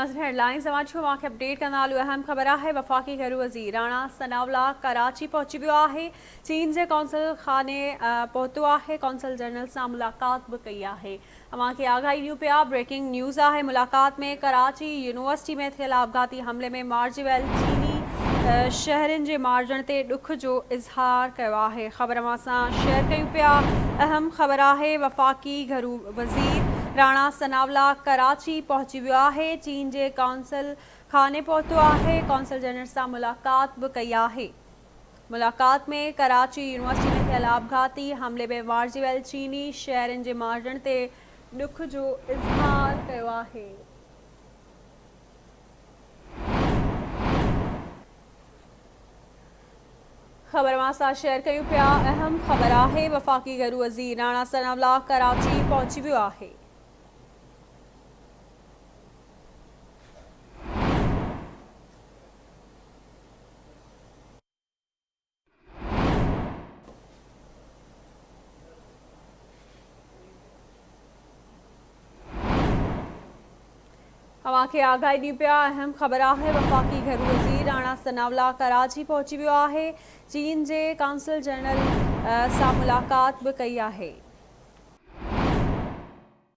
नाज़रीन हेडलाइन समाज को मांखे अपडेट कंदा हलूं। अहम ख़बर है वफ़ाक़ी घरू वज़ीर राणा सनावला कराची पहुची वियो आहे। चीन जे कौंसल खाने पहुतो है। कौंसल जनरल से मुलाकात भी कई है। अवां खे आगाही ॾियूं पिया। ब्रेकिंग न्यूज़ है। मुलाकात में कराची यूनिवर्सिटी में थियल आपघाती हमले में मारिजी वियल चीनी शहरनि जे मारिजण ते ॾुख जो इज़हार किया है। ख़बर अवां सां शेयर कयूं पिया। अहम ख़बर है वफ़ाक़ी घरू वज़ीर राणा सनावला कराची पहुची वियो है। चीन के कौंसल खाने पहुतो है। कौंसल जनरल से मुलाकात भी कई है। मुलाकात में कराची यूनिवर्सिटी में थियल आपघाती हमले में मारिजी वियल चीनी शहरनि जे मारिजण ते ॾुख जो इज़हार किया है। ख़बर अवां सां शेयर कयूं पिया। अहम ख़बर है वफ़ाक़ी घरू वज़ीर राणा सनावला कराची पहुची वियो है। अवां खे आगाही ॾियूं पिया। अहम ख़बर है वफ़ाक़ी घरू वज़ीर राणा सनावला कराची पहुची वियो है। चीन के कौंसल जनरल से मुलाकात भी कई है।